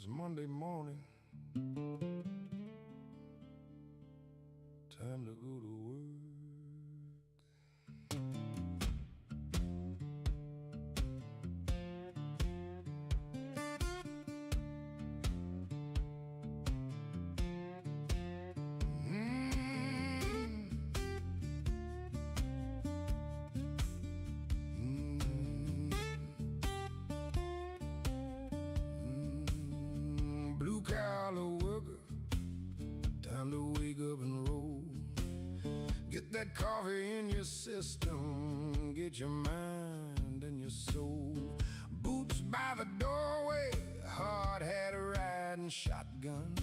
Monday morning. Time to go to work. Blue collar worker, time to wake up and roll. Get that coffee in your system, get your mind and your soul. Boots by the doorway, hard hat riding shotgun.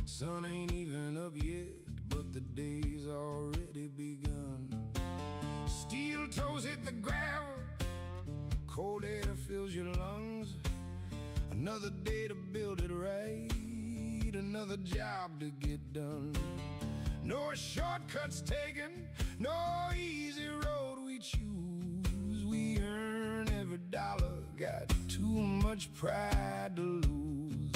Sun ain't even up yet, but the day's already begun. Steel toes hit the gravel, cold air fills your lungs. Another day to build it right, another job to get done. No shortcuts taken, no easy road we choose. We earn every dollar, got too much pride to lose.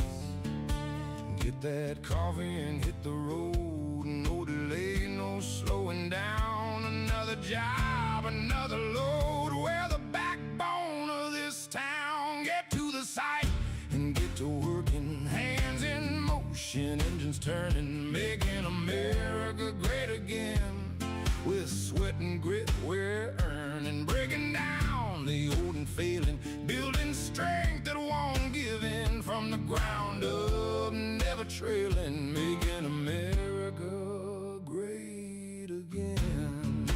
Get that coffee and hit the road, no delay, no slowing down. Another job, another load, we're the backbone of this town. Get to the site and get to working, hands in motion, engines turning, making America great again. With sweat and grit we're earning, breaking down the old and failing, building strength that won't give in. From the ground up, never trailing, making America great again.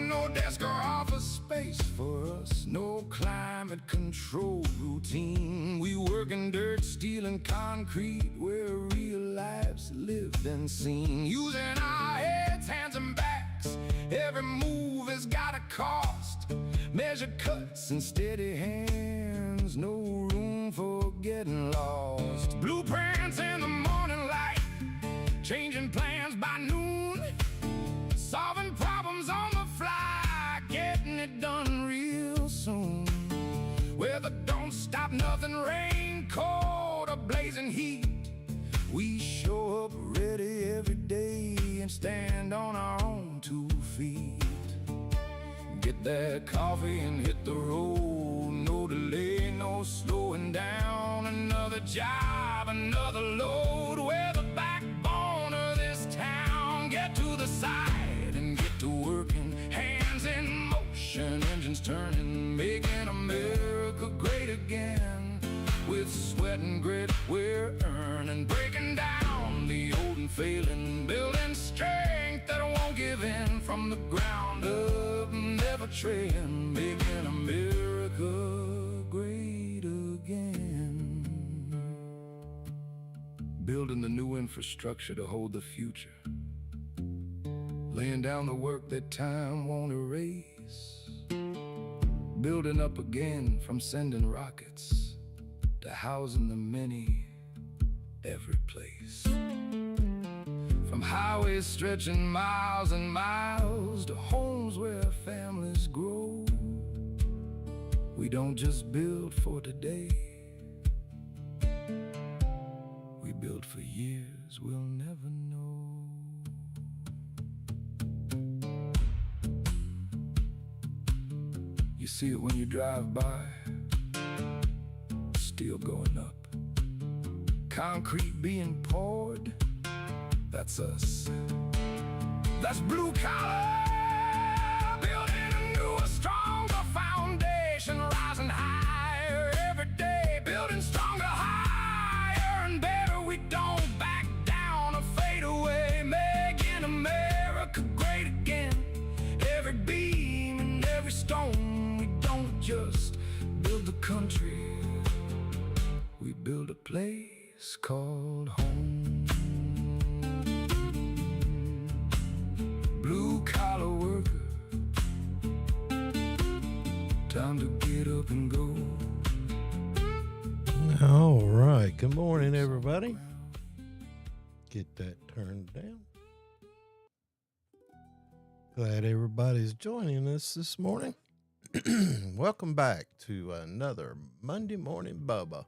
No desk or office space for us, no climate control routine. We work in dirt, steel and concrete, where real lives lived and seen. Using our heads, hands and backs, every move has got a cost. Measure cuts and steady hands, no room for getting lost. Blueprints in the morning light, changing plans by noon, solving problems on the fly, getting it done real soon. Weather don't stop nothing, rain, cold or blazing heat, we show up ready every day and stand on our own 2 feet. Get that coffee and hit the road, no delay, no slowing down. Another job, another load, we're the backbone of this town. Get to the site and get to working, hands in motion, engines turning, making America great again. With sweat and grit we're earning, breaking down the old and failing, building strength that won't give in. From the ground up, never trailing, making America great again. Building the new infrastructure to hold the future, laying down the work that time won't erase. Building up again, from sending rockets to housing the many every place. From highways stretching miles and miles to homes where families grow. We don't just build for today, we build for years we'll never know. You see it when you drive by, steel going up, concrete being poured. That's us, that's blue collar, building a newer, stronger foundation, rising higher every day, building stronger, higher and better. We don't back down or fade away, making America great again. Every beam and every stone, we don't just build the country, we build a place called home. Blue collar worker, time to get up and go. All right, good morning everybody. Get that turned down. Glad everybody's joining us this morning. Welcome back to another Monday Morning Bubba.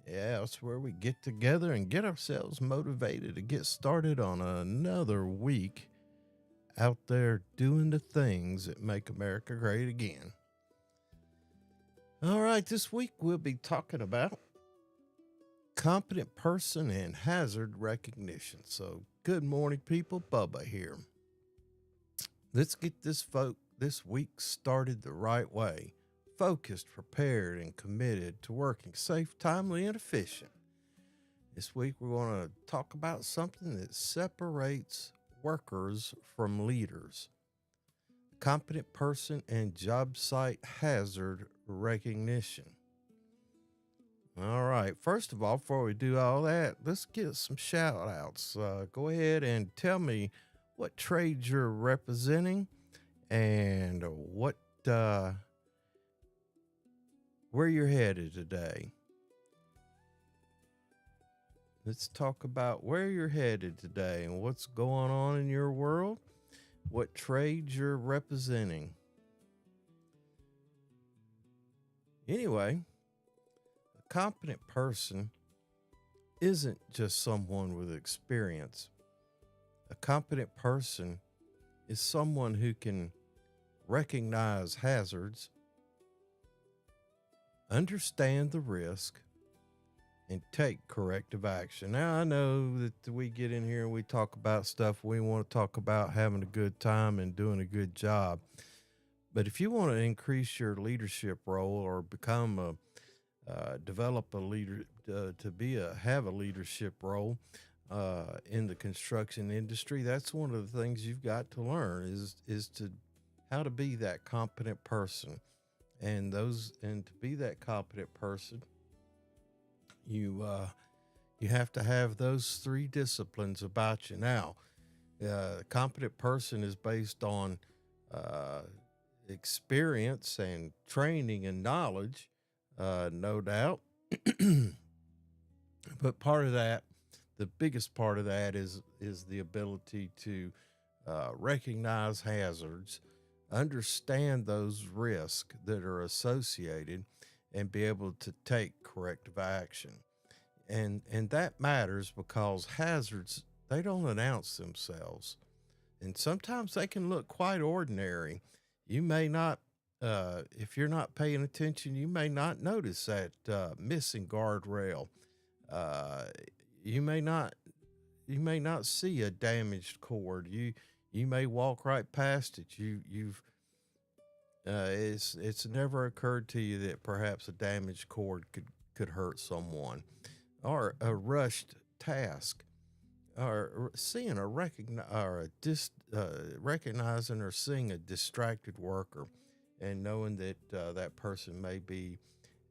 Yeah, it's where we get together and get ourselves motivated to get started on another week out there doing the things that make America great again. All right, this week we'll be talking about competent person and hazard recognition. So, good morning, people. Bubba here. Let's get this week started the right way. Focused, prepared, and committed to working safe, timely, and efficient. This week we're going to talk about something that separates workers from leaders. Competent person and job site hazard recognition. All right, first of all, before we do all that, let's get some shout outs. Go ahead and tell me what trade you're representing and where you're headed today. Let's talk about where you're headed today and what's going on in your world, what trades you're representing. Anyway, a competent person isn't just someone with experience. A competent person is someone who can recognize hazards, understand the risk, and take corrective action. Now, I know that we get in here and we talk about stuff. We want to talk about having a good time and doing a good job. But if you want to increase your leadership role or become develop a leader have a leadership role in the construction industry, that's one of the things you've got to learn is to how to be that competent person. And to be that competent person, you have to have those three disciplines about you. Now, a competent person is based on experience and training and knowledge, no doubt. But part of that, the biggest part of that is the ability to recognize hazards, understand those risks that are associated, and be able to take corrective action. And that matters because hazards, they don't announce themselves. And sometimes they can look quite ordinary. You may not, if you're not paying attention, you may not notice that missing guardrail. You may not see a damaged cord. You may walk right past it. It's never occurred to you that perhaps a damaged cord could hurt someone, or a rushed task, or seeing recognizing or seeing a distracted worker, and knowing that that person may be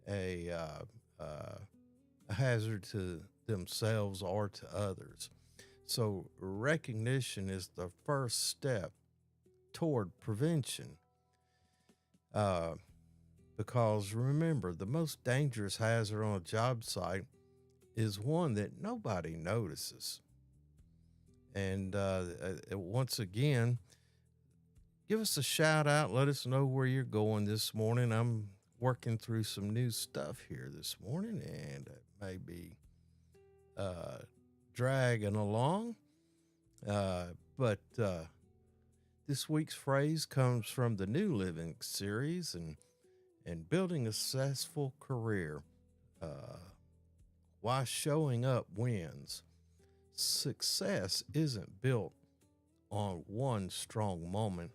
a hazard to themselves or to others. So recognition is the first step toward prevention. Because remember, the most dangerous hazard on a job site is one that nobody notices. And once again, give us a shout out. Let us know where you're going this morning. I'm working through some new stuff here this morning, and it may be dragging along. But this week's phrase comes from the New Living series and building a successful career. Why showing up wins. Success isn't built on one strong moment.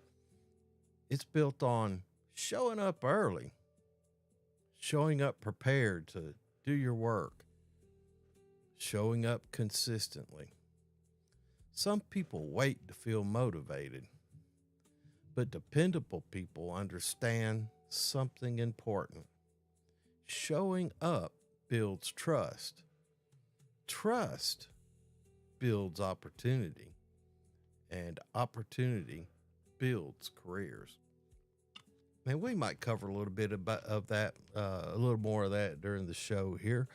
It's built on showing up early, showing up prepared to do your work, showing up consistently. Some people wait to feel motivated, but dependable people understand something important. Showing up builds trust. Trust builds opportunity, and opportunity builds careers. Man, we might cover a little bit of that, a little more of that during the show here,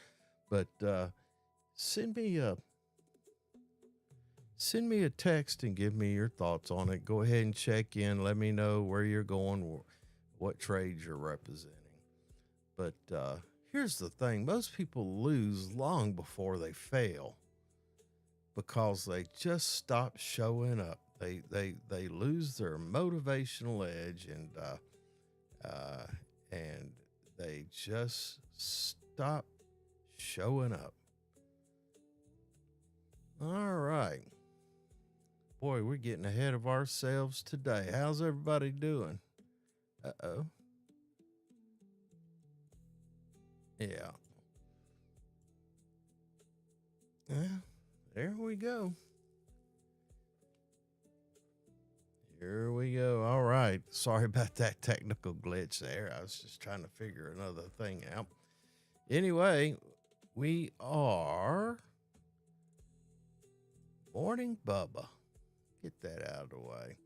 but send me send me a text and give me your thoughts on it. Go ahead and check in. Let me know where you're going, what trades you're representing. But here's the thing. Most people lose long before they fail because they just stop showing up. They lose their motivational edge and they just stop showing up. All right. Boy, we're getting ahead of ourselves today. How's everybody doing? Uh-oh. Yeah. Yeah, there we go. Here we go. All right. Sorry about that technical glitch there. I was just trying to figure another thing out. Anyway, we are Morning Bubba. Get that out of the way.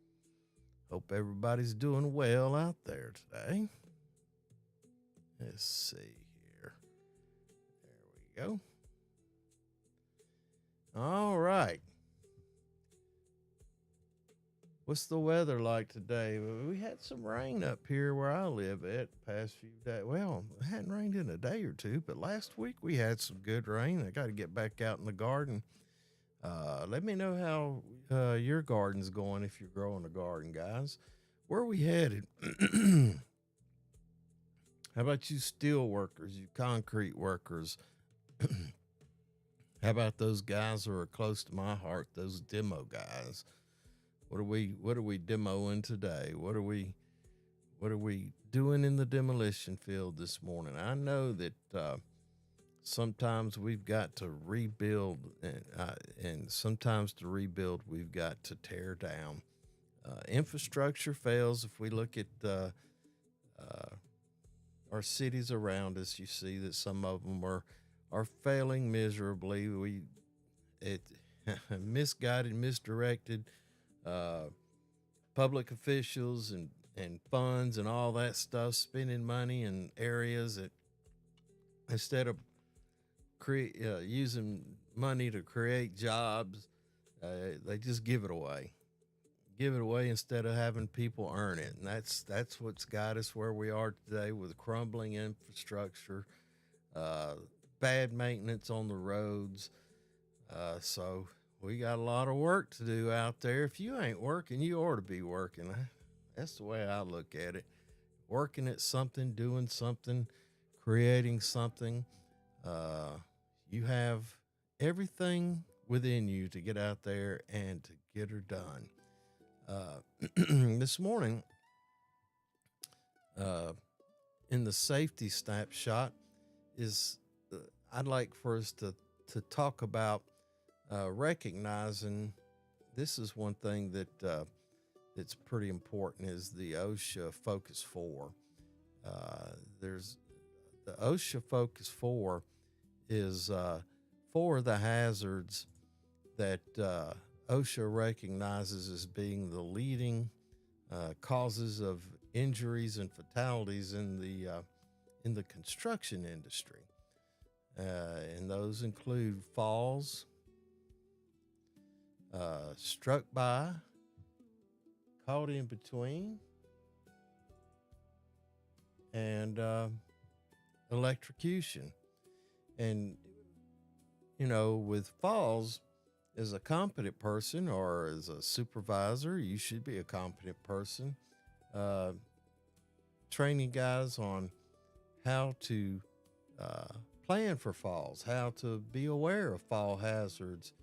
Hope everybody's doing well out there today. Let's see here. There we go. All right. What's the weather like today? We had some rain up here where I live at the past few days. Well, it hadn't rained in a day or two, but last week we had some good rain. I got to get back out in the garden. Let me know how your garden's going if you're growing a garden, guys. Where are we headed? How about you steel workers, you concrete workers? How about those guys who are close to my heart, those demo guys? What are we demoing today? What are we doing in the demolition field this morning? I know that sometimes we've got to rebuild, and sometimes to rebuild we've got to tear down. Infrastructure fails. If we look at our cities around us, you see that some of them are failing miserably. Misguided, misdirected. Public officials and funds and all that stuff, spending money in areas that instead of using money to create jobs, they just give it away instead of having people earn it. And that's what's got us where we are today, with crumbling infrastructure, bad maintenance on the roads. So we got a lot of work to do out there. If you ain't working, you ought to be working. That's the way I look at it. Working at something, doing something, creating something. You have everything within you to get out there and to get her done. This morning, in the safety snapshot, I'd like for us to talk about recognizing. This is one thing that's pretty important, is the OSHA Focus 4. There's the OSHA Focus 4 is 4 of the hazards that OSHA recognizes as being the leading causes of injuries and fatalities in the construction industry. And those include falls, struck by, caught in between, and electrocution. And, with falls, as a competent person or as a supervisor, you should be a competent person, training guys on how to plan for falls, how to be aware of fall hazards,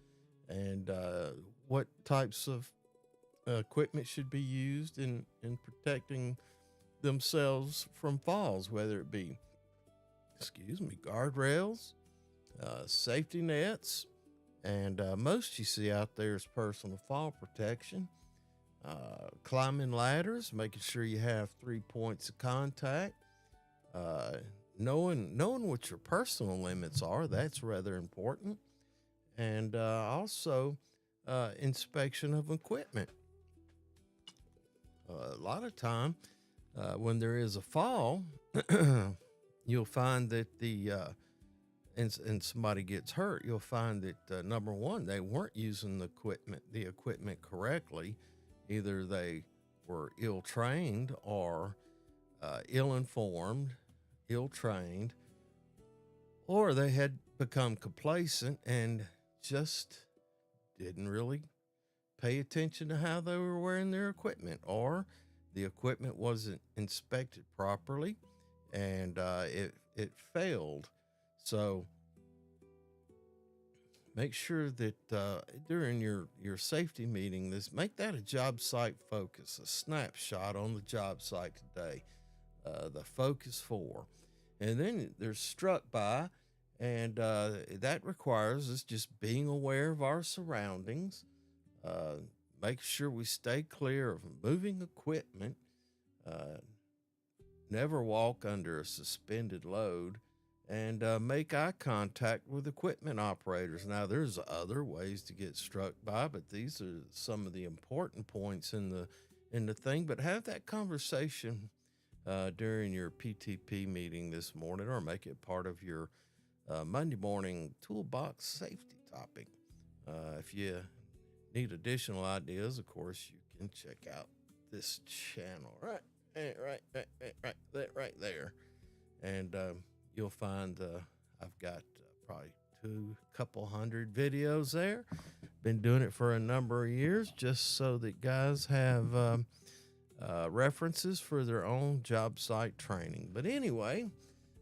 and what types of equipment should be used in protecting themselves from falls, whether it be, guardrails, safety nets, and most you see out there is personal fall protection, climbing ladders, making sure you have 3 points of contact, knowing what your personal limits are. That's rather important. And also inspection of equipment. A lot of time when there is a fall, you'll find that the and somebody gets hurt, you'll find that number one, they weren't using the equipment correctly. Either they were ill trained or ill informed, ill trained, or they had become complacent and just didn't really pay attention to how they were wearing their equipment, or the equipment wasn't inspected properly and it failed. So make sure that during your safety meeting, make that a job site focus, a snapshot on the job site today, the focus for. And then there's struck by, and that requires us just being aware of our surroundings, make sure we stay clear of moving equipment, uh, never walk under a suspended load, and make eye contact with equipment operators. Now, there's other ways to get struck by, but these are some of the important points in the thing. But have that conversation during your PTP meeting this morning, or make it part of your Monday morning toolbox safety topic. If you need additional ideas, of course, you can check out this channel right there, and you'll find I've got probably couple hundred videos there. Been doing it for a number of years, just so that guys have references for their own job site training. But anyway,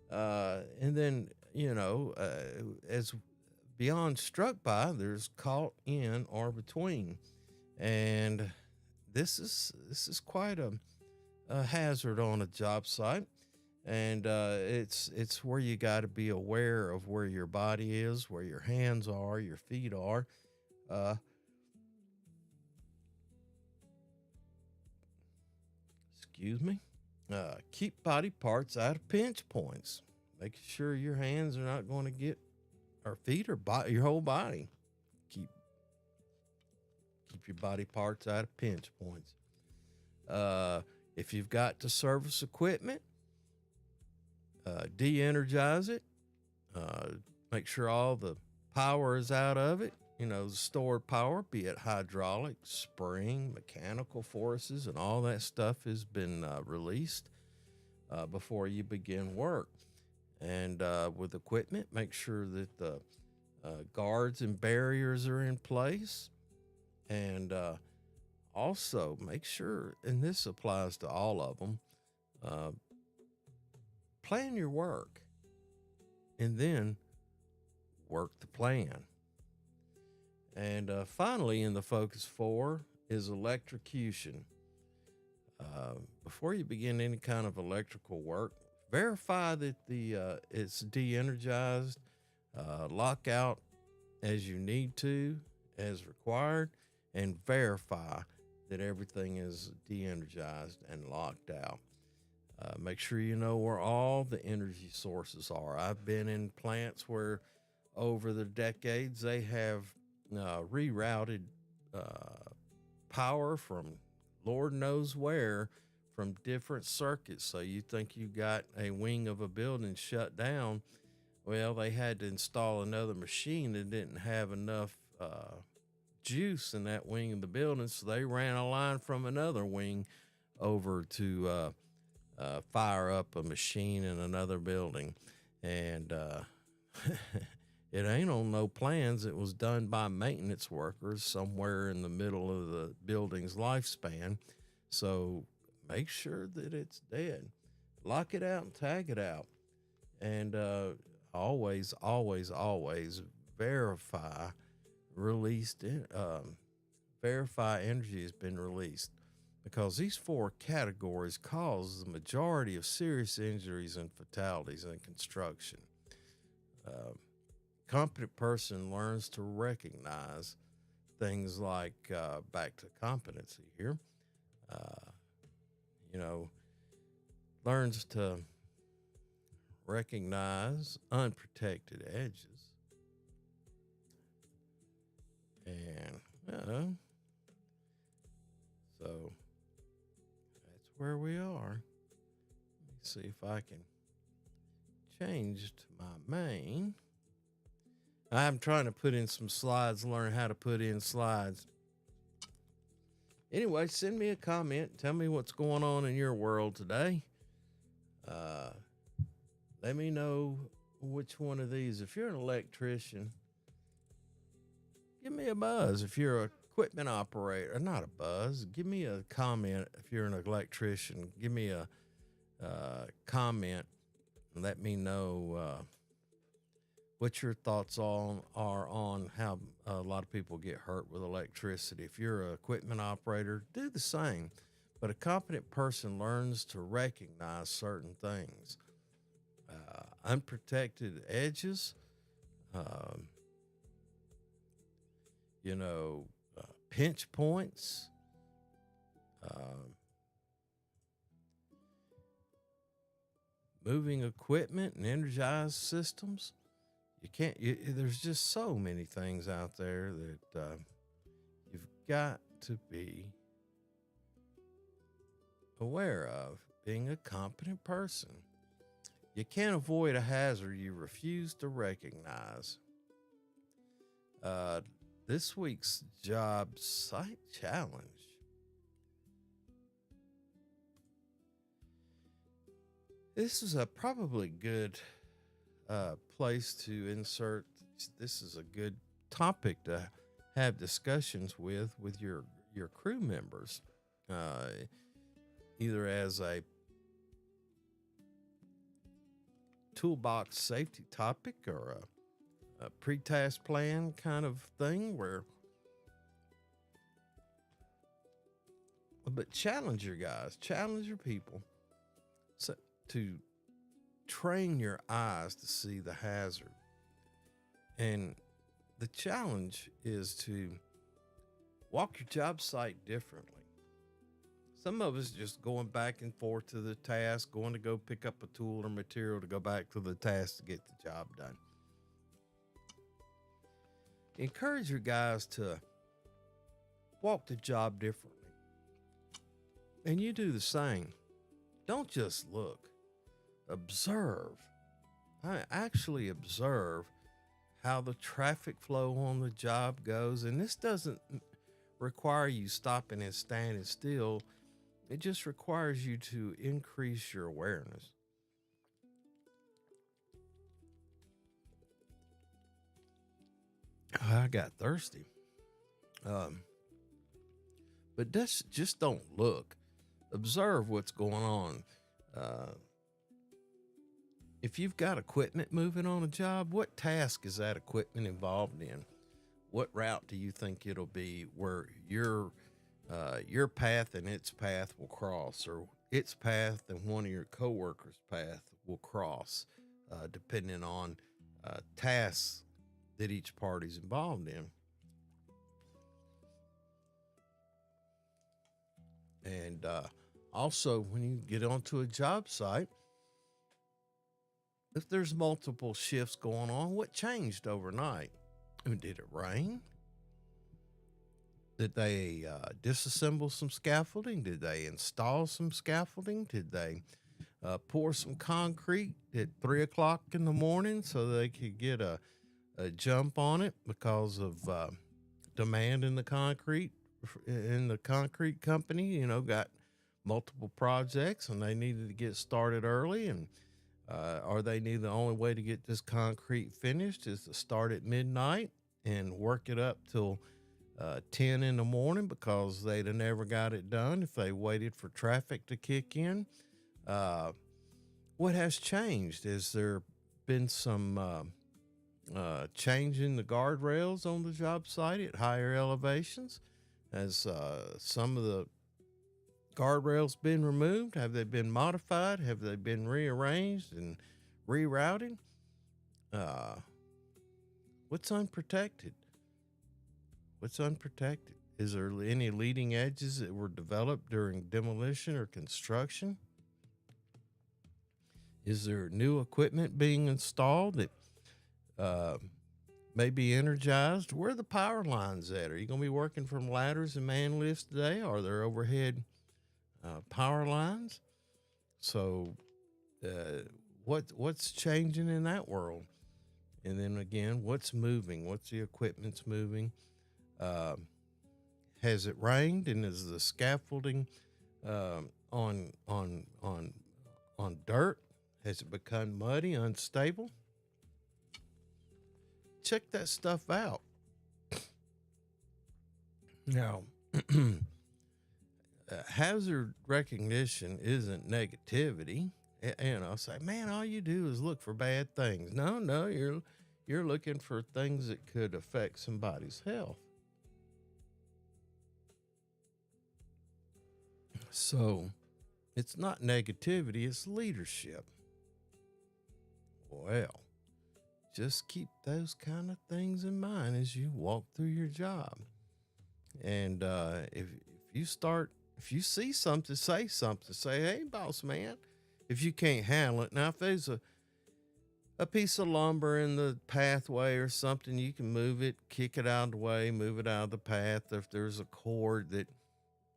and then as beyond struck by, there's caught in or between, and this is quite a hazard on a job site. And it's where you got to be aware of where your body is, where your hands are, your feet are. Excuse me. Keep body parts out of pinch points. Making sure your hands are not going to get, or feet, or your whole body. Keep your body parts out of pinch points. If you've got to service equipment, de-energize it. Make sure all the power is out of it. The stored power, be it hydraulic, spring, mechanical forces, and all that stuff has been released before you begin work. And with equipment, make sure that the guards and barriers are in place. And also make sure, and this applies to all of them, plan your work and then work the plan. And finally, in the focus 4 is electrocution. Before you begin any kind of electrical work, verify that it's de-energized, lock out as you need to, as required, and verify that everything is de-energized and locked out. Make sure you know where all the energy sources are. I've been in plants where over the decades they have rerouted power from Lord knows where, from different circuits. So you think you got a wing of a building shut down. Well, they had to install another machine that didn't have enough juice in that wing of the building, so they ran a line from another wing over to fire up a machine in another building. And it ain't on no plans. It was done by maintenance workers somewhere in the middle of the building's lifespan. So make sure that it's dead. Lock it out and tag it out. And always verify verify energy has been released, because these 4 categories cause the majority of serious injuries and fatalities in construction. Competent person learns to recognize things like, back to competency here, learns to recognize unprotected edges. And so that's where we are. Let me see if I can change to my main. I'm trying to put in some slides, learn how to put in slides. Anyway, send me a comment. Tell me what's going on in your world today. Let me know which one of these. If you're an electrician, give me a buzz. If you're an equipment operator, not a buzz, give me a comment. If you're an electrician, give me a comment and let me know what your thoughts are on how a lot of people get hurt with electricity. If you're an equipment operator, do the same. But a competent person learns to recognize certain things. Unprotected edges, pinch points, moving equipment and energized systems. There's just so many things out there that you've got to be aware of being a competent person. You can't avoid a hazard you refuse to recognize. This week's job site challenge. This is a probably good place to insert. This is a good topic to have discussions with your crew members, either as a toolbox safety topic or a pre-task plan kind of thing but challenge your guys, challenge your people to train your eyes to see the hazard. And the challenge is to walk your job site differently. Some of us just going back and forth to the task, going to go pick up a tool or material to go back to the task to get the job done. Encourage your guys to walk the job differently. And you do the same. Don't just look. Observe. I actually observe how the traffic flow on the job goes. And this doesn't require you stopping and standing still. It just requires you to increase your awareness. I got thirsty. But just don't look. Observe what's going on. If you've got equipment moving on a job, what task is that equipment involved in? What route do you think it'll be where your path and its path will cross, or its path and one of your coworkers' path will cross, depending on tasks that each party's involved in? And also, when you get onto a job site, if there's multiple shifts going on, what changed overnight? Did it rain? Did they disassemble some scaffolding? Did they install some scaffolding? Did they pour some concrete at 3 o'clock in the morning so they could get a jump on it because of demand in the concrete company? Got multiple projects and they needed to get started early, and the only way to get this concrete finished is to start at midnight and work it up till 10 in the morning, because they'd have never got it done if they waited for traffic to kick in. What has changed? Has there been some change in the guardrails on the job site at higher elevations? Has some of the guardrails been removed? Have they been modified? Have they been rearranged and rerouted? What's unprotected? What's unprotected? Is there any leading edges that were developed during demolition or construction? Is there new equipment being installed that may be energized? Where are the power lines at? Are you going to be working from ladders and man lifts today? Are there overhead power lines? So what's changing in that world? And then again, what's moving? What's the equipment's moving? Um, has it rained, and is the scaffolding on dirt? Has it become muddy, unstable? Check that stuff out. Now, hazard recognition isn't negativity. And I'll say, man, all you do is look for bad things. No, you're looking for things that could affect somebody's health. So it's not negativity, it's leadership. Well, just keep those kind of things in mind as you walk through your job. And if you see something, say something. Say, hey, boss man, if you can't handle it. Now, if there's a piece of lumber in the pathway or something, you can move it, kick it out of the way, move it out of the path. If there's a cord that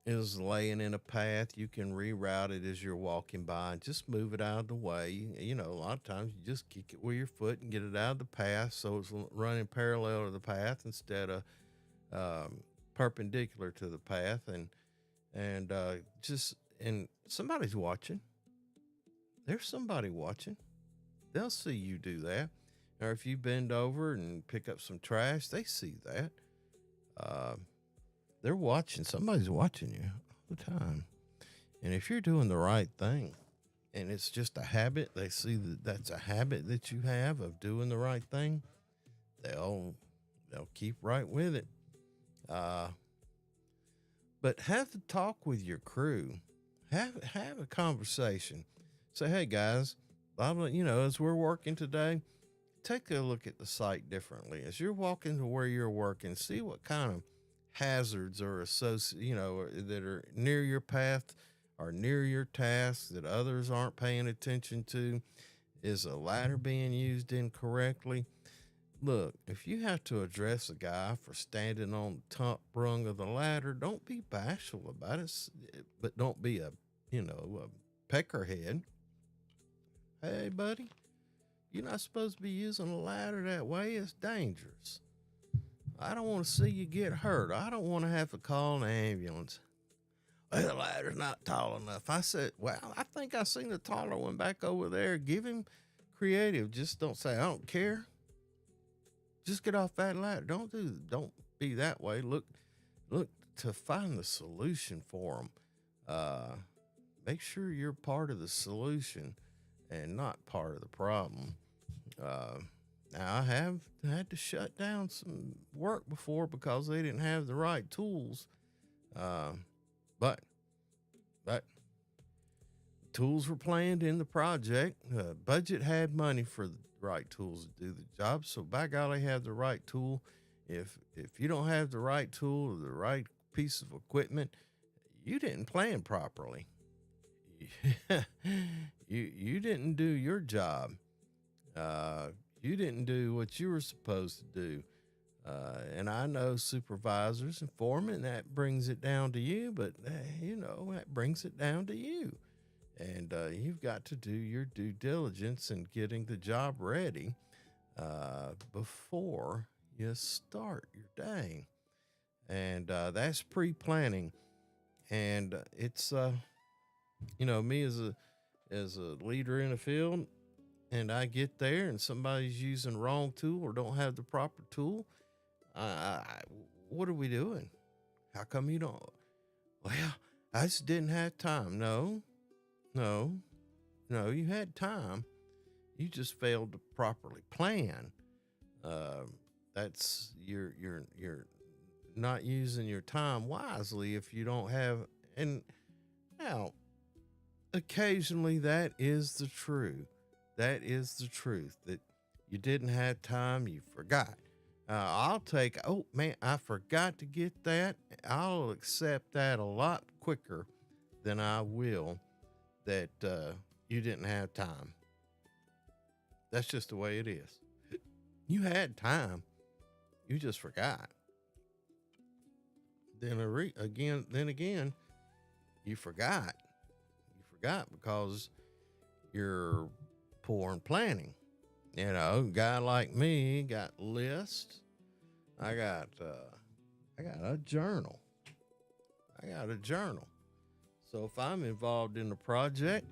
is laying in a path, you can reroute it as you're walking by and just move it out of the way. You know, a lot of times you just kick it with your foot and get it out of the path so it's running parallel to the path instead of perpendicular to the path. And somebody's watching. There's somebody watching. They'll see you do that. Or if you bend over and pick up some trash, they see that. They're watching. Somebody's watching you all the time. And if you're doing the right thing and it's just a habit, they see that that's a habit that you have of doing the right thing, they'll keep right with it. But have to talk with your crew. Have a conversation. Say, hey guys, as we're working today, take a look at the site differently. As you're walking to where you're working, see what kind of hazards are associated, that are near your path or near your task that others aren't paying attention to. Is a ladder being used incorrectly? Look, if you have to address a guy for standing on the top rung of the ladder, don't be bashful about it, but don't be a peckerhead. Hey, buddy, you're not supposed to be using a ladder that way. It's dangerous. I don't want to see you get hurt. I don't want to have to call an ambulance. Well, the ladder's not tall enough. I said, well, I think I seen a taller one back over there. Give him creative. Just don't say, I don't care. Just get off that ladder. Don't be that way. Look to find the solution for them. Make sure you're part of the solution and not part of the problem. Now, I have had to shut down some work before because they didn't have the right tools. But tools were planned in the project. Budget had money for the right tools to do the job. So by golly, have the right tool. If you don't have the right tool or the right piece of equipment, you didn't plan properly. you didn't do your job. You didn't do what you were supposed to do. And I know supervisors and foremen, that brings it down to you, but that brings it down to you. And you've got to do your due diligence in getting the job ready before you start your day. And that's pre-planning. And it's me as a leader in the field, and I get there and somebody's using the wrong tool or don't have the proper tool. What are we doing? How come you don't? Well, I just didn't have time. No, you had time. You just failed to properly plan. That's you're not using your time wisely if you don't have. And now, occasionally that is the truth. That is the truth, that you didn't have time. You forgot. I'll take, oh man, I forgot to get that. I'll accept that a lot quicker than I will that you didn't have time. That's just the way it is. You had time. You just forgot. Then again, you forgot. You forgot because you're poor in planning. You know, guy like me got lists. I got a journal. I got a journal. So if I'm involved in a project,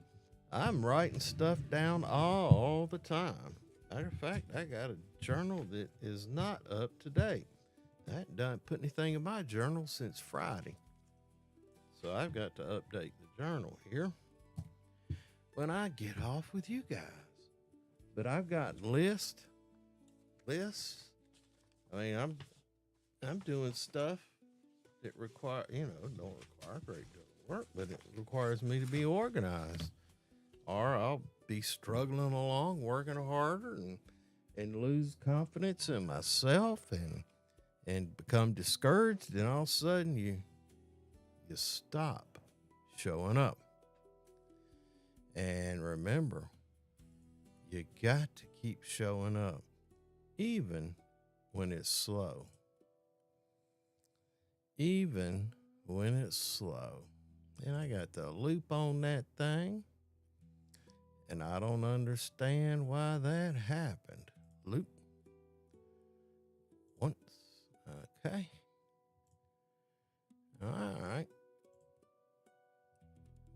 I'm writing stuff down all the time. Matter of fact, I got a journal that is not up to date. I hadn't put anything in my journal since Friday. So I've got to update the journal here when I get off with you guys. But I've got lists. I mean, I'm doing stuff that don't require a great deal of work, but it requires me to be organized. Or I'll be struggling along, working harder, and lose confidence in myself and become discouraged, and all of a sudden you stop showing up. And remember, you got to keep showing up, even when it's slow. Even when it's slow. And I got the loop on that thing, and I don't understand why that happened. Loop. Once. Okay. All right.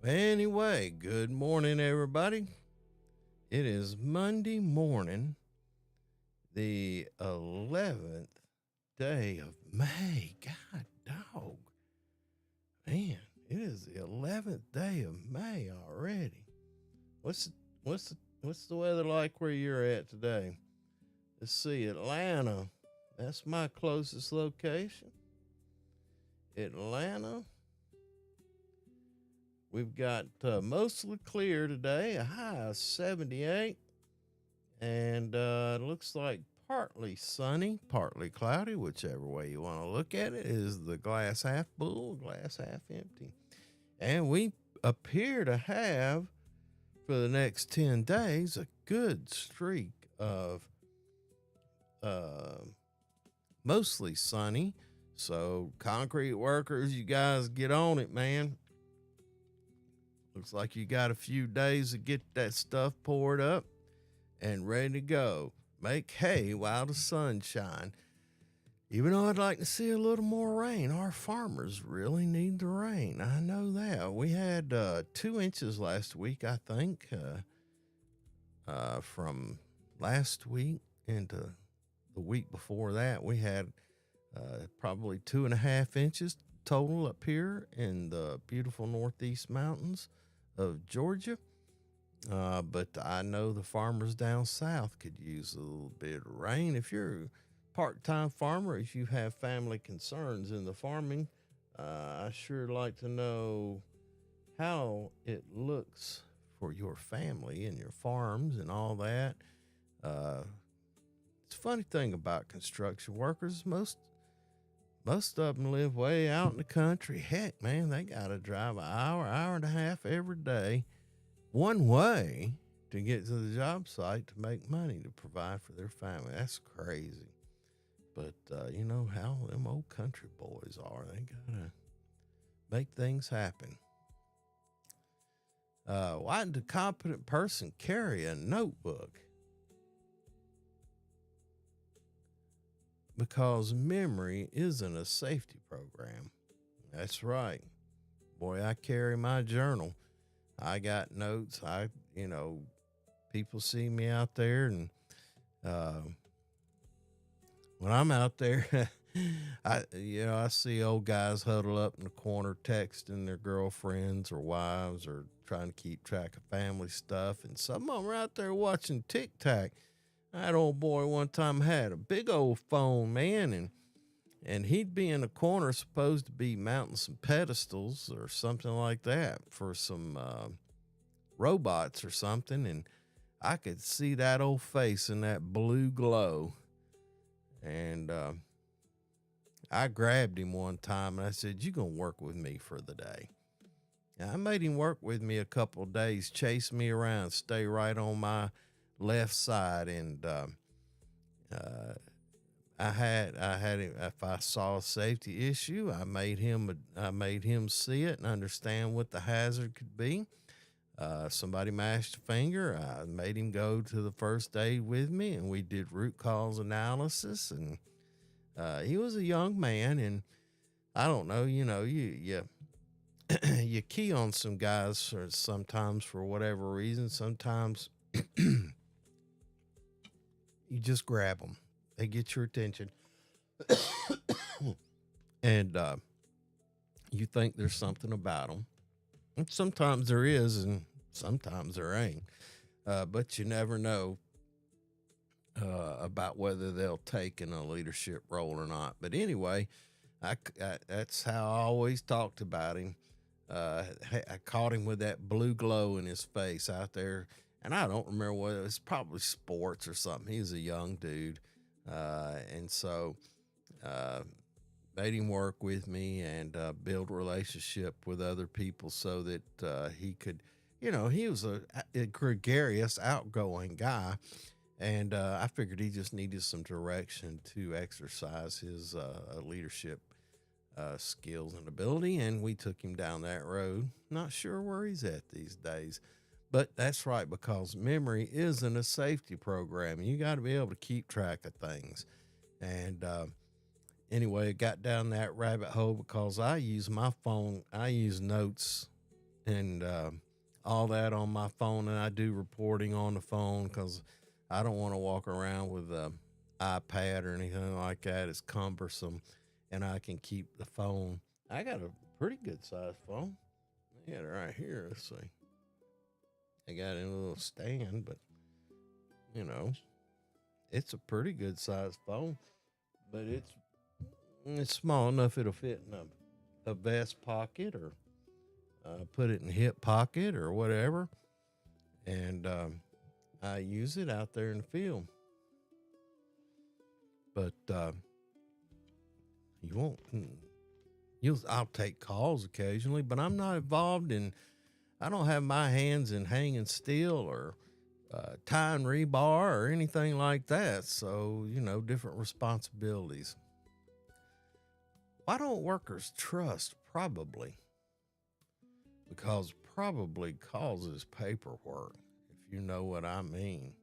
Anyway, good morning, everybody. It is Monday morning, the 11th day of May. God dog. Man, it is the 11th day of May already. What's the weather like where you're at today? Let's see, Atlanta. That's my closest location. Atlanta. We've got mostly clear today, a high of 78. And it looks like partly sunny, partly cloudy, whichever way you want to look at it. Is the glass half full, glass half empty. And we appear to have, for the next 10 days, a good streak of mostly sunny. So concrete workers, you guys get on it, man. Looks like you got a few days to get that stuff poured up and ready to go. Make hay while the sun shines. Even though I'd like to see a little more rain, our farmers really need the rain. I know that. We had 2 inches last week, I think, from last week into the week before that. We had probably 2.5 inches total up here in the beautiful Northeast mountains of Georgia. But I know the farmers down south could use a little bit of rain. If you're a part-time farmer, if you have family concerns in the farming, I sure like to know how it looks for your family and your farms and all that. It's a funny thing about construction workers. Most of them live way out in the country. Heck, man, they got to drive an hour and a half every day one way to get to the job site to make money to provide for their family. That's crazy. But you know how them old country boys are. They got to make things happen. Why did a competent person carry a notebook? Because memory isn't a safety program. That's right. Boy, I carry my journal. I got notes. People see me out there, and when I'm out there, I see old guys huddle up in the corner texting their girlfriends or wives or trying to keep track of family stuff. And some of them are out there watching Tic-Tac. That old boy one time had a big old phone, man, and he'd be in the corner supposed to be mounting some pedestals or something like that for some robots or something. And I could see that old face in that blue glow. And I grabbed him one time and I said, "You gonna work with me for the day?" And I made him work with me a couple of days, chase me around, stay right on my left side. And I had him. If I saw a safety issue, I made him see it and understand what the hazard could be. Somebody mashed a finger. I made him go to the first aid with me, and we did root cause analysis. And he was a young man, and I don't know, you you key on some guys sometimes for whatever reason. Sometimes you just grab them; they get your attention, and you think there's something about them. And sometimes there is, and sometimes there ain't. But you never know about whether they'll take in a leadership role or not. But anyway, that's how I always talked about him. I caught him with that blue glow in his face out there, and I don't remember what it was. Probably sports or something. He was a young dude, and so made him work with me and build relationship with other people so that he could, he was a gregarious, outgoing guy. And I figured he just needed some direction to exercise his leadership skills and ability. And we took him down that road. Not sure where he's at these days. But that's right, because memory isn't a safety program. You got to be able to keep track of things. And anyway, I got down that rabbit hole because I use my phone. I use notes and all that on my phone, and I do reporting on the phone because I don't want to walk around with an iPad or anything like that. It's cumbersome, and I can keep the phone. I got a pretty good sized phone. I got it right here. Let's see. I got it in a little stand, but it's a pretty good sized phone, but it's small enough it'll fit in a vest pocket or put it in a hip pocket or whatever. And I use it out there in the field. But I'll take calls occasionally, but I'm not involved in, I don't have my hands in hanging steel or tying rebar or anything like that. So, different responsibilities. Why don't workers trust? Probably because probably causes paperwork, if you know what I mean.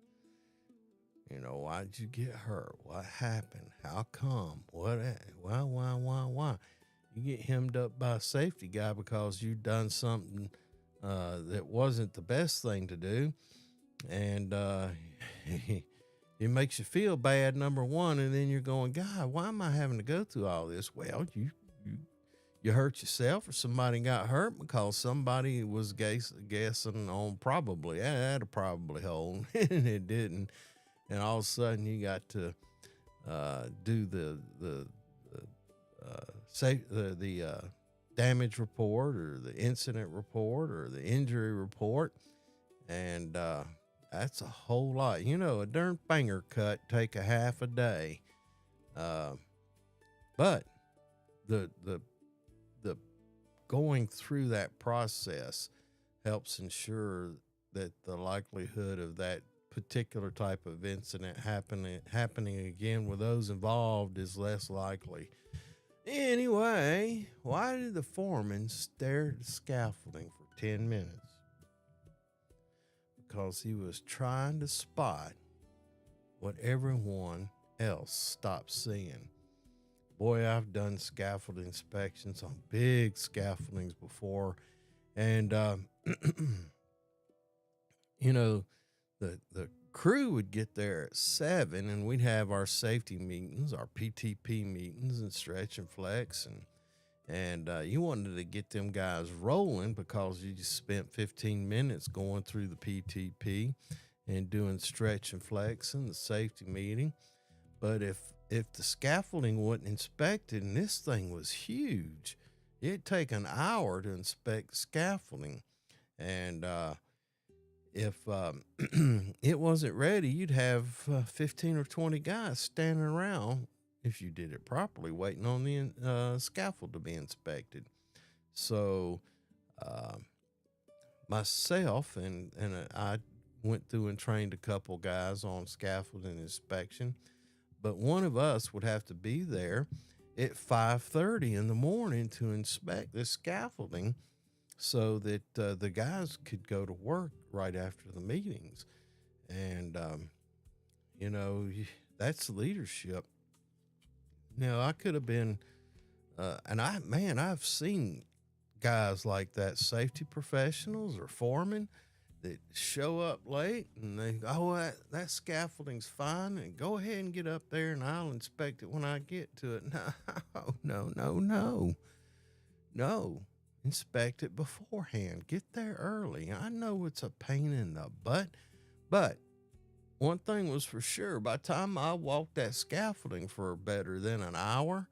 Why'd you get hurt? What happened? How come? What? Why? You get hemmed up by a safety guy because you done something that wasn't the best thing to do. And it makes you feel bad, number one, and then you're going, God, why am I having to go through all this? Well, you hurt yourself, or somebody got hurt because somebody was guessing on probably. I had a probably hole, and it didn't. And all of a sudden, you got to do the damage report or the incident report or the injury report, and that's a whole lot. A darn finger cut take a half a day. But the going through that process helps ensure that the likelihood of that particular type of incident happening again with those involved is less likely. Anyway, why did the foreman stare at the scaffolding for 10 minutes? Because he was trying to spot what everyone else stopped seeing. Boy, I've done scaffold inspections on big scaffoldings before, and the crew would get there at 7, and we'd have our safety meetings, our PTP meetings, and stretch and flex, and you wanted to get them guys rolling because you just spent 15 minutes going through the PTP and doing stretch and flex and the safety meeting. But if the scaffolding wasn't inspected, and this thing was huge, it'd take an hour to inspect scaffolding, and if it wasn't ready, you'd have 15 or 20 guys standing around, if you did it properly, waiting on the scaffold to be inspected. So myself and I went through and trained a couple guys on scaffolding inspection, but one of us would have to be there at 5:30 in the morning to inspect the scaffolding so that the guys could go to work right after the meetings. And, that's leadership. Now, I could have been, I've seen guys like that, safety professionals or foremen that show up late and they go, oh, that scaffolding's fine, and go ahead and get up there and I'll inspect it when I get to it. No. Inspect it beforehand. Get there early. I know it's a pain in the butt, but one thing was for sure. By the time I walked that scaffolding for better than an hour,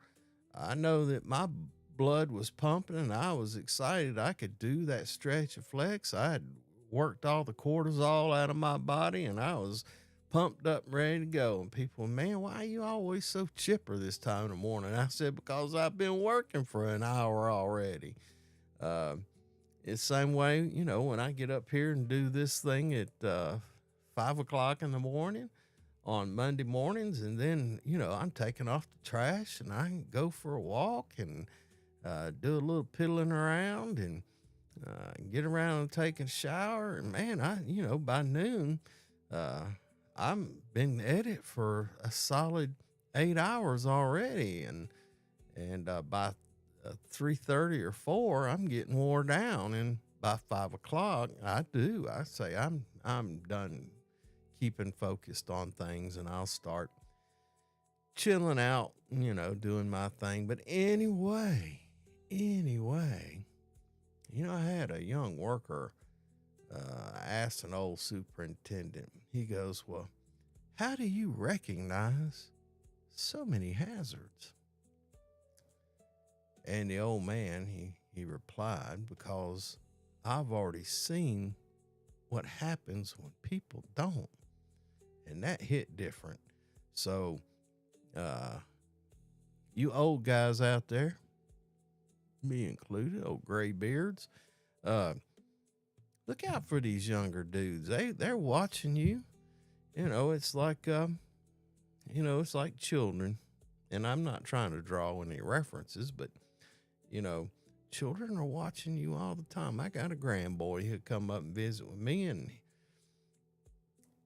I know that my blood was pumping and I was excited I could do that stretch of flex. I had worked all the cortisol out of my body and I was pumped up and ready to go. And people, man, why are you always so chipper this time in the morning? I said, because I've been working for an hour already. It's the same way, when I get up here and do this thing at 5 o'clock in the morning on Monday mornings, and then, I'm taking off the trash and I can go for a walk and do a little piddling around and get around and take a shower. And man, by noon, I'm been at it for a solid 8 hours already. And by 3:30 or 4, I'm getting wore down. And by 5 o'clock, I say I'm done keeping focused on things, and I'll start chilling out, doing my thing. But anyway, I had a young worker asked an old superintendent. He goes, well, how do you recognize so many hazards? And the old man, he replied, because I've already seen what happens when people don't. And that hit different. So, you old guys out there, me included, old gray beards, look out for these younger dudes. They're watching you. It's like, it's like children. And I'm not trying to draw any references, but, children are watching you all the time. I got a grandboy who'll come up and visit with me,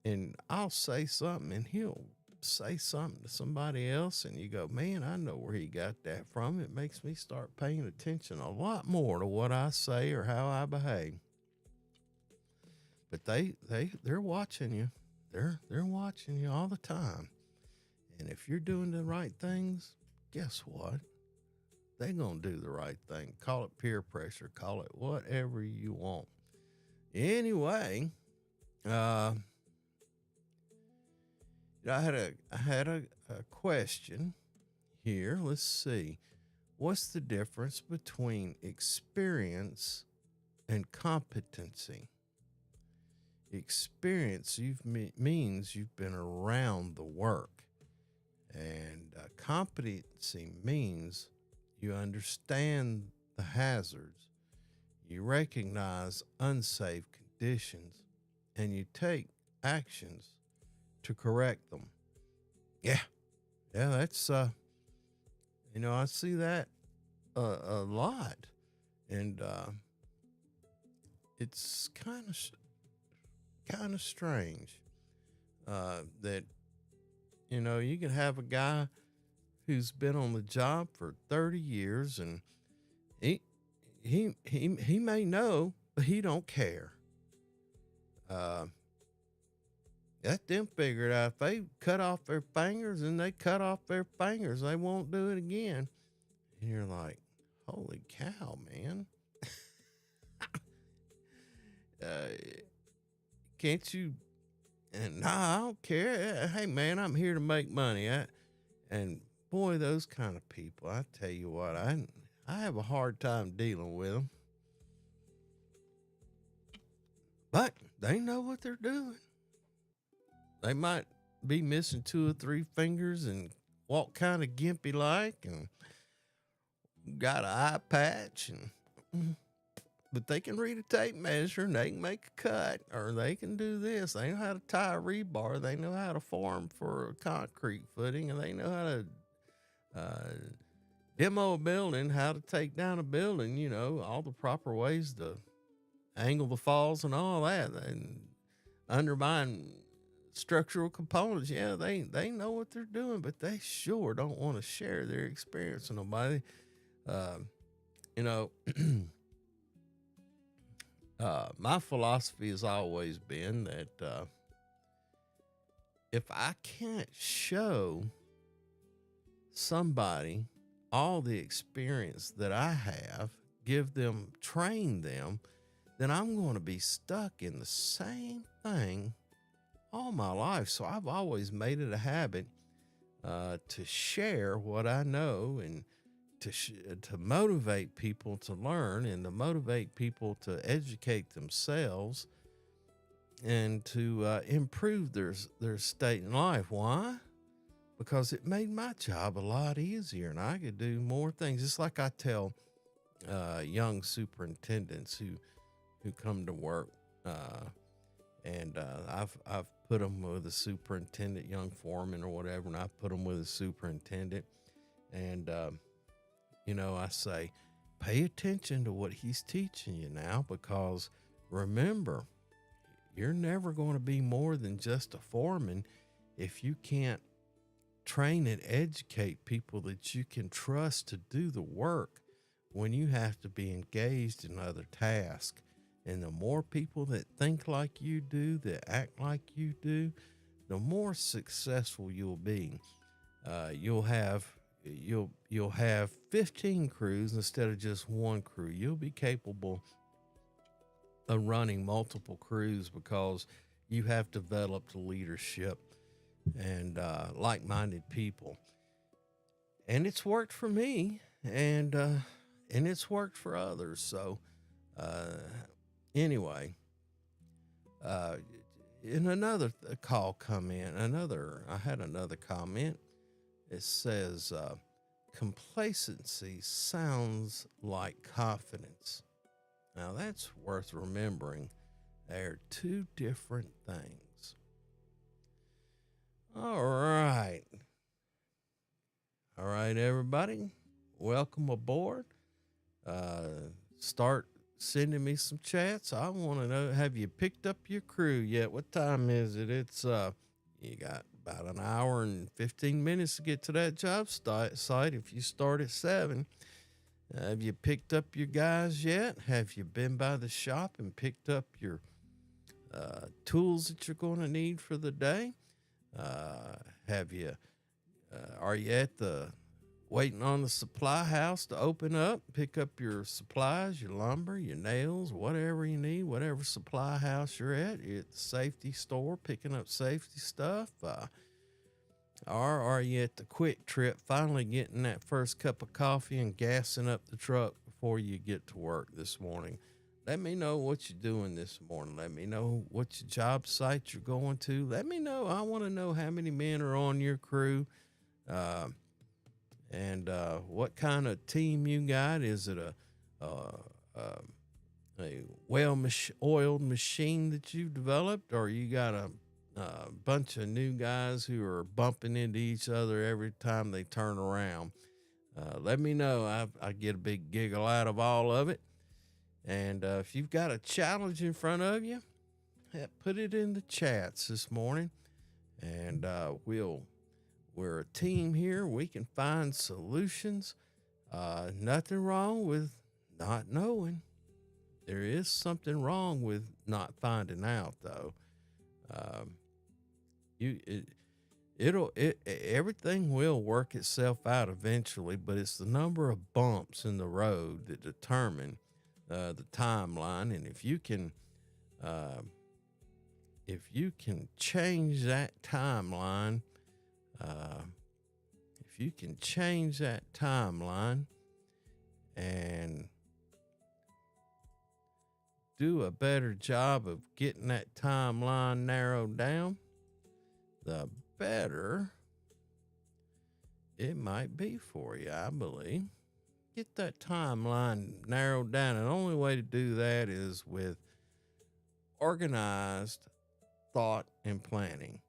and I'll say something and he'll say something to somebody else, and you go, man, I know where he got that from. It makes me start paying attention a lot more to what I say or how I behave. But they're watching you. They're watching you all the time. And if you're doing the right things, guess what? They're going to do the right thing. Call it peer pressure. Call it whatever you want. Anyway, I had a question here. Let's see. What's the difference between experience and competency? Experience means you've been around the work, and competency means you understand the hazards, you recognize unsafe conditions, and you take actions to correct them. Yeah, that's I see that a lot, and it's kind of strange that you can have a guy who's been on the job for 30 years, and he may know, but he don't care. Let them figure it out. If they cut off their fingers, and they cut off their fingers, they won't do it again. And you're like, holy cow, man. Can't you? And nah, I don't care. Hey, man, I'm here to make money. And boy, those kind of people, I tell you what, I have a hard time dealing with them. But they know what they're doing. They might be missing 2 or 3 fingers and walk kind of gimpy like, and got an eye patch, but they can read a tape measure, and they can make a cut, or they can do this. They know how to tie a rebar. They know how to form for a concrete footing, and they know how to demo a building, how to take down a building, you know, all the proper ways to angle the falls and all that, and undermine structural components. Yeah, they know what they're doing, but they sure don't want to share their experience with nobody. You know, my philosophy has always been that if I can't show somebody all the experience that I have, train them, then I'm going to be stuck in the same thing all my life. So I've always made it a habit to share what I know, and to motivate people to learn, and to motivate people to educate themselves, and to improve their state in life. Why? Because it made my job a lot easier, and I could do more things. Just like I tell young superintendents who come to work, and I've put them with a superintendent, young foreman or whatever, and I put them with a superintendent, and you know, I say, pay attention to what he's teaching you now, because remember, you're never going to be more than just a foreman if you can't train and educate people that you can trust to do the work when you have to be engaged in other tasks. And the more people that think like you do, that act like you do, the more successful you'll be. You'll have 15 crews instead of just one crew. You'll be capable of running multiple crews because you have developed leadership and like-minded people. And it's worked for me, and it's worked for others. So anyway, in another call come in, I had another comment. It says, complacency sounds like confidence. Now that's worth remembering. They're two different things. All right, everybody. Welcome aboard. Start sending me some chats. I want to know, have you picked up your crew yet? What time is it? It's you got about an hour and 15 minutes to get to that job site if you start at 7. Have you picked up your guys yet? Have you been by the shop and picked up your tools that you're going to need for the day? Are you at the waiting on the supply house to open up, pick up your supplies, your lumber, your nails, whatever you need, whatever supply house you're at? You're at the safety store picking up safety stuff. Or are you at the quick trip, finally getting that first cup of coffee and gassing up the truck before you get to work this morning? Let me know what you're doing this morning. Let me know what your job site you're going to. Let me know. I want to know how many men are on your crew, and what kind of team you got. Is it a well-oiled machine that you've developed, or you got a bunch of new guys who are bumping into each other every time they turn around? Let me know. I get a big giggle out of all of it. And if you've got a challenge in front of you, put it in the chats this morning, and we're a team here. We can find solutions. Nothing wrong with not knowing. There is something wrong with not finding out, though. Everything will work itself out eventually, but it's the number of bumps in the road that determine the timeline. And if you can change that timeline, and do a better job of getting that timeline narrowed down, the better it might be for you, I believe. Get that timeline narrowed down. And the only way to do that is with organized thought and planning.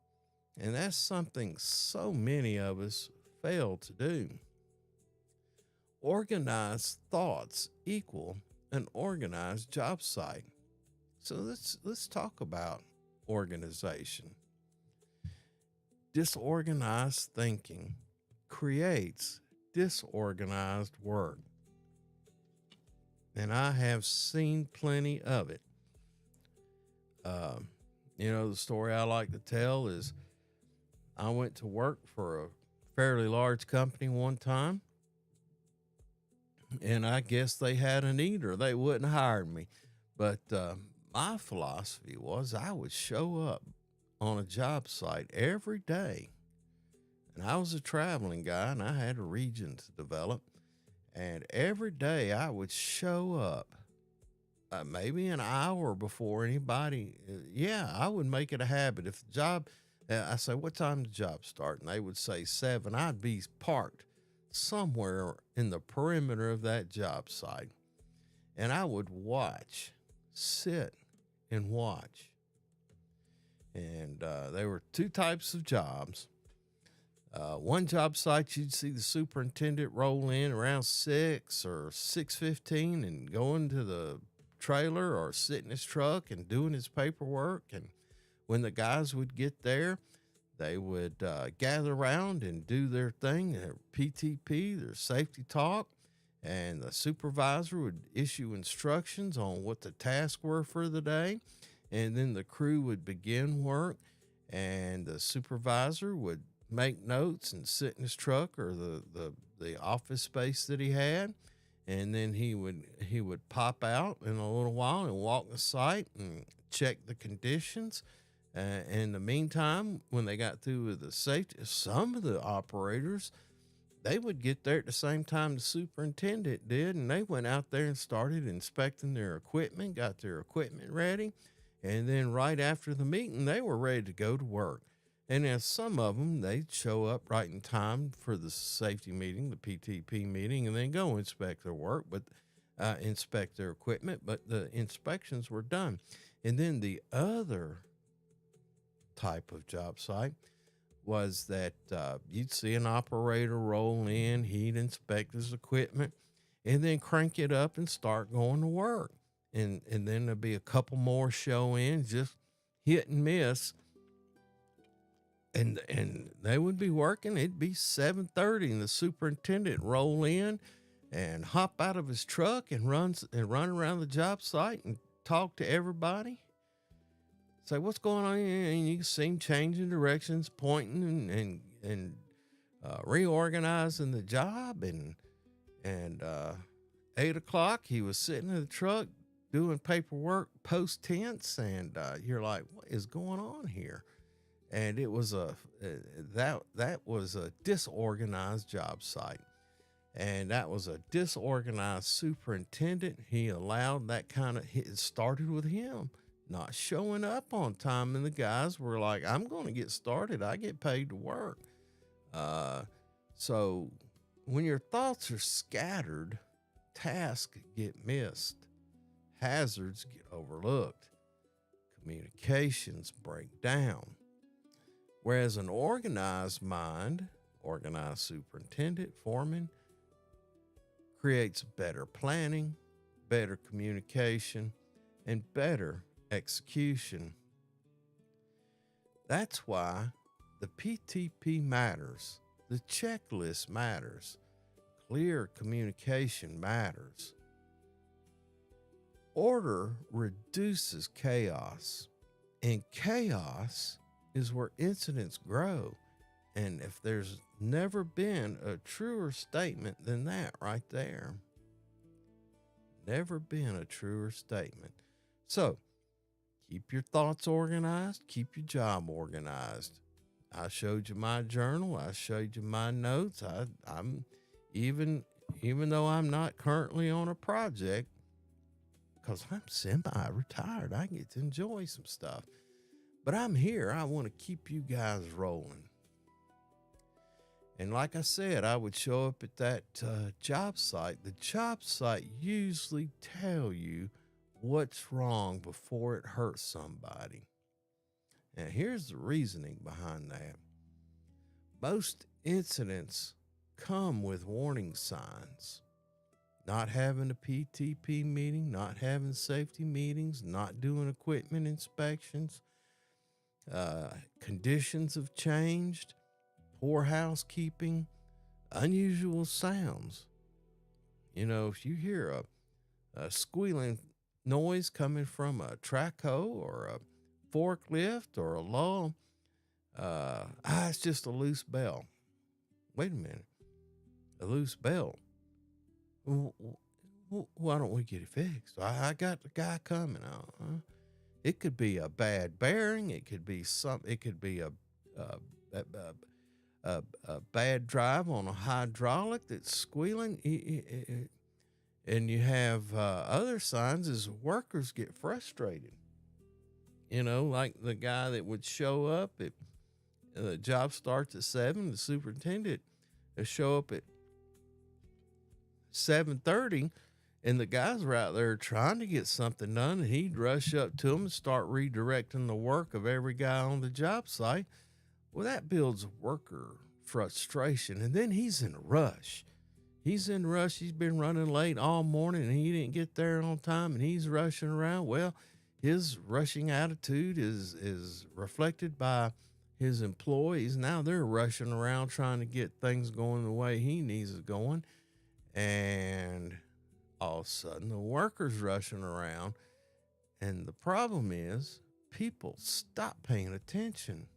And that's something so many of us fail to do. organized thoughts equal an organized job site. So let's talk about organization. Disorganized thinking creates disorganized work. And I have seen plenty of it. The story I like to tell is I went to work for a fairly large company one time, and I guess they had a need or they wouldn't hire me. But my philosophy was I would show up on a job site every day. And I was a traveling guy and I had a region to develop. And every day I would show up maybe an hour before anybody. I would make it a habit. If the job, I say, what time did the job start? And they would say 7. I'd be parked somewhere in the perimeter of that job site. And I would sit and watch. And there were 2 types of jobs. One job site, you'd see the superintendent roll in around 6 or 6:15 and go into the trailer or sit in his truck and doing his paperwork. And when the guys would get there, they would gather around and do their thing, their PTP, their safety talk, and the supervisor would issue instructions on what the tasks were for the day. And then the crew would begin work, and the supervisor would make notes and sit in his truck or the office space that he had. And then he would pop out in a little while and walk the site and check the conditions. In the meantime, when they got through with the safety, some of the operators, they would get there at the same time the superintendent did, and they went out there and started inspecting their equipment, got their equipment ready. And then right after the meeting, they were ready to go to work. And as some of them, they'd show up right in time for the safety meeting, the PTP meeting, and then go inspect their work, inspect their equipment. But the inspections were done. And then the other type of job site was that you'd see an operator roll in, he'd inspect his equipment, and then crank it up and start going to work. And then there'd be a couple more show in, just hit and miss. And they would be working. It'd be 7:30, and the superintendent roll in and hop out of his truck and run around the job site and talk to everybody. Say, what's going on here? And you can see him changing directions, pointing and reorganizing the job. And 8:00, he was sitting in the truck doing paperwork post tense, and you're like, what is going on here? And it was that was a disorganized job site, and that was a disorganized superintendent. He allowed that it started with him not showing up on time, and the guys were like, I'm going to get started. I get paid to work. So when your thoughts are scattered, tasks get missed, hazards get overlooked, communications break down. Whereas an organized mind, organized superintendent, foreman, creates better planning, better communication, and better execution. That's why the PTP matters, the checklist matters, clear communication matters. Order reduces chaos, and chaos is where incidents grow. And if there's never been a truer statement than that right there, never been a truer statement. So keep your thoughts organized, keep your job organized. I showed you my journal. I showed you my notes. I'm even though I'm not currently on a project, because I'm semi-retired, I get to enjoy some stuff. But I'm here. I want to keep you guys rolling. And like I said, I would show up at that job site. The job site usually tell you what's wrong before it hurts somebody. Now, here's the reasoning behind that. Most incidents come with warning signs. not having a PTP meeting, not having safety meetings, not doing equipment inspections. Conditions have changed, poor housekeeping, unusual sounds. If you hear a squealing noise coming from a track hoe or a forklift or a law, it's just a loose belt. Wait a minute, a loose belt. Why don't we get it fixed? I got the guy coming out. It could be a bad bearing. It could be It could be a bad drive on a hydraulic that's squealing. And you have other signs as workers get frustrated. Like the guy that would show up at the job starts at 7. The superintendent will show up at 7:30, and the guys were out there trying to get something done, and he'd rush up to them and start redirecting the work of every guy on the job site. Well, that builds worker frustration, and then he's in a rush. He's been running late all morning, and he didn't get there on time, and he's rushing around. Well, his rushing attitude is reflected by his employees. Now they're rushing around trying to get things going the way he needs it going. And all of a sudden the workers rushing around. And the problem is people stop paying attention.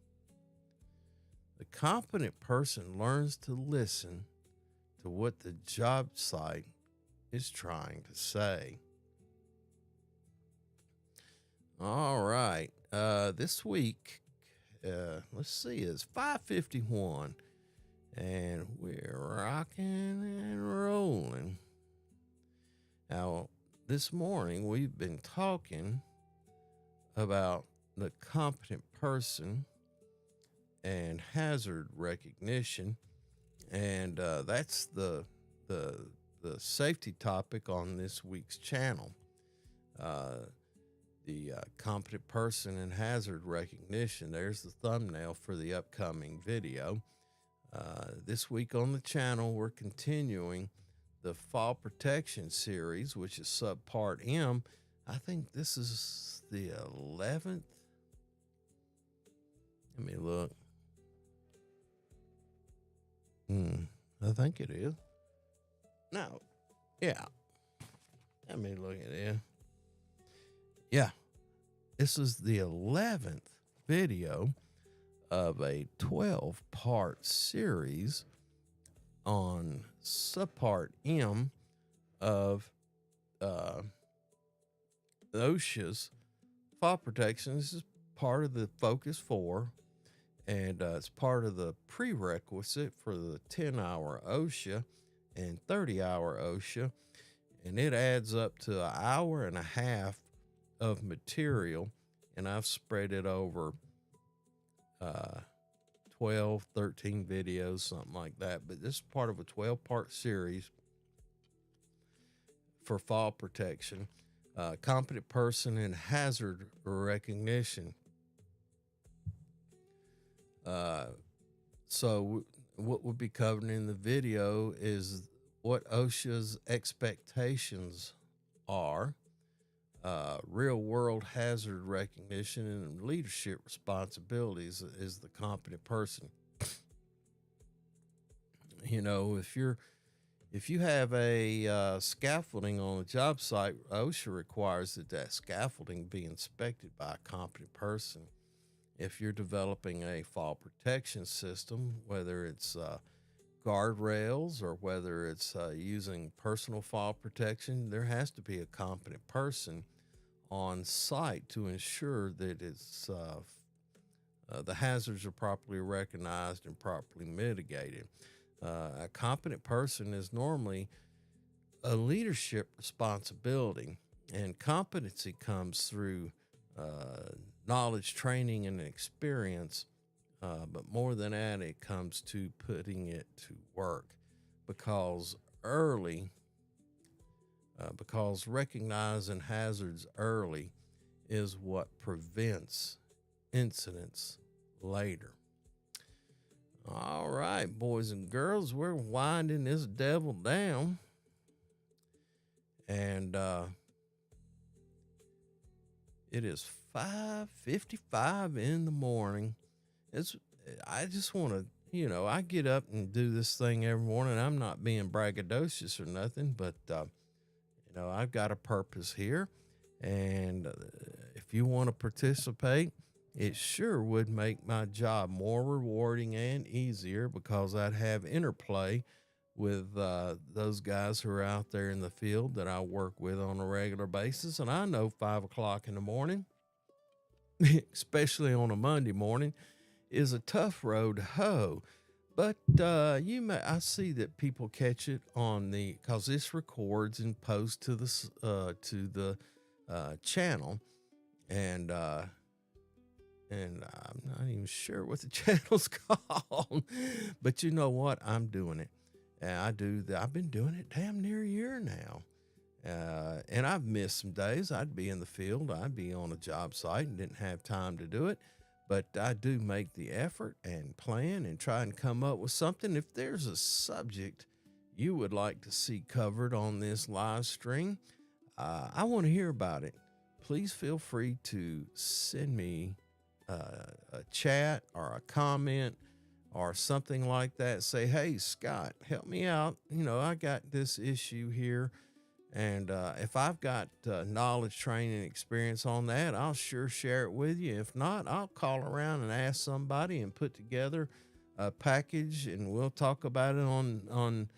The competent person learns to listen to what the job site is trying to say. All right. This week, let's see, it's 5:51. And we're rocking and rolling. Now, this morning we've been talking about the competent person and hazard recognition, and that's the safety topic on this week's channel. The competent person and hazard recognition. There's the thumbnail for the upcoming video. This week on the channel, we're continuing the fall protection series, which is subpart M. I think this is the 11th. Let me look. I think it is. No. Yeah. Let me look at it. Yeah. This is the 11th video of a 12-part series on subpart M of OSHA's fall protection. This is part of the Focus 4, and it's part of the prerequisite for the 10-hour OSHA and 30-hour OSHA, and it adds up to an hour and a half of material, and I've spread it over 12, 13 videos, something like that. But this is part of a 12-part series for fall protection, competent person and hazard recognition. So what we'll be covering in the video is what OSHA's expectations are, real world hazard recognition, and leadership responsibilities is the competent person. If you have a scaffolding on a job site, OSHA requires that scaffolding be inspected by a competent person. If you're developing a fall protection system, whether it's guardrails or whether it's using personal fall protection, there has to be a competent person on site to ensure that it's the hazards are properly recognized and properly mitigated. A competent person is normally a leadership responsibility, and competency comes through knowledge, training, and experience. But more than that, it comes to putting it to work, because recognizing hazards early is what prevents incidents later. All right, boys and girls, we're winding this devil down. and it is 5:55 in the morning. I just want to, I get up and do this thing every morning. I'm not being braggadocious or nothing, but I've got a purpose here, and if you want to participate, it sure would make my job more rewarding and easier, because I'd have interplay with those guys who are out there in the field that I work with on a regular basis. And I know 5 o'clock in the morning, especially on a Monday morning, is a tough road to hoe. But I see that people catch it because this records and posts to the channel, and I'm not even sure what the channel's called. But you know what? I'm doing it. And I've been doing it damn near a year now. And I've missed some days. I'd be in the field. I'd be on a job site and didn't have time to do it. But I do make the effort and plan and try and come up with something. If there's a subject you would like to see covered on this live stream, I want to hear about it. Please feel free to send me a chat or a comment or something like that. Say, hey, Scott, help me out. I got this issue here. And if I've got knowledge, training, experience on that, I'll sure share it with you. If not, I'll call around and ask somebody and put together a package, and we'll talk about it on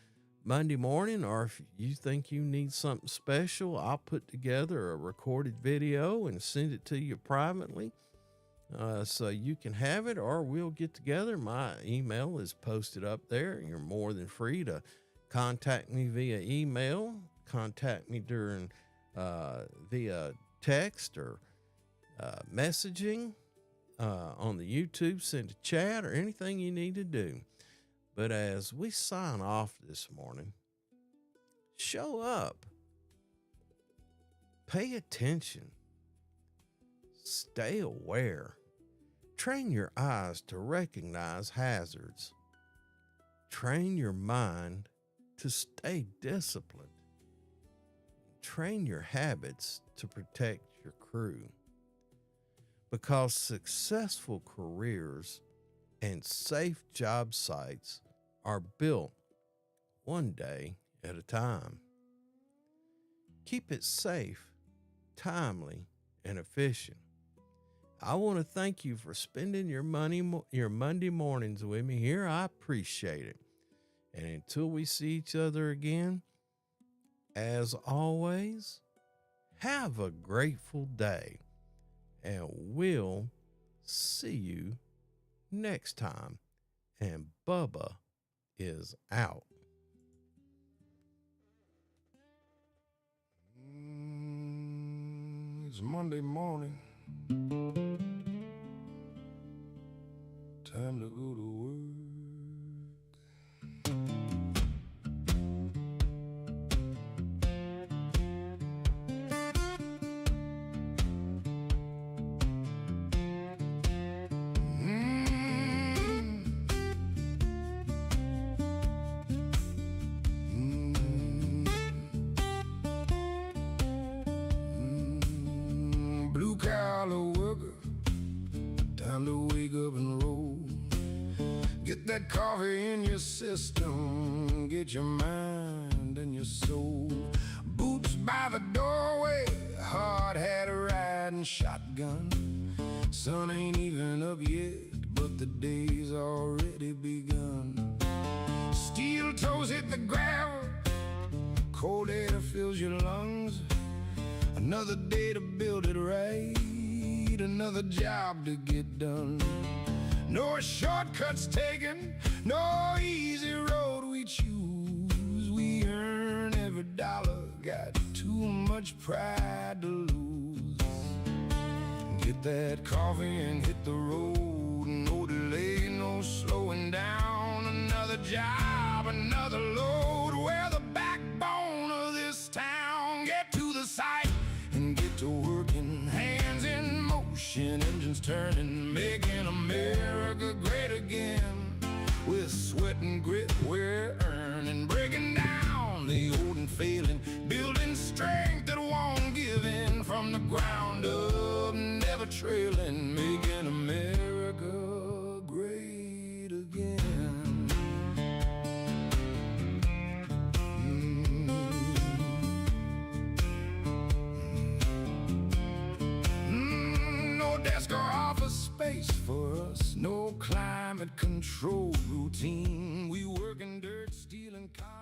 Monday morning. Or if you think you need something special, I'll put together a recorded video and send it to you privately. So you can have it, or we'll get together. My email is posted up there. You're more than free to contact me via email, contact me via text or messaging on the YouTube, send a chat or anything you need to do. But as we sign off this morning, show up, pay attention, stay aware. Train your eyes to recognize hazards. Train your mind to stay disciplined. Train your habits to protect your crew. Because successful careers and safe job sites are built one day at a time. Keep it safe, timely, and efficient. I want to thank you for spending your Monday mornings with me here. I appreciate it. And until we see each other again, as always, have a grateful day. And we'll see you next time. And Bubba is out. It's Monday morning. Time to go to work. Blue collar worker, time to wake up and roll. Get that coffee in your system, get your mind and your soul. Boots by the doorway, hard hat riding shotgun. Sun ain't even up yet, but the day's already begun. Steel toes hit the gravel, cold air fills your lungs. Another day to build it right, another job to get done. No shortcuts taken, no easy road we choose. We earn every dollar, got too much pride to lose. Get that coffee and hit the road, no delay, no slowing down. Another job, another load, we're the backbone of this town. Get to the site and get to working, hands in motion, engines turning, making America great again. With sweat and grit we're earning, breaking down the old and failing, building strength. climate control routine. We work in dirt, steel, and concrete.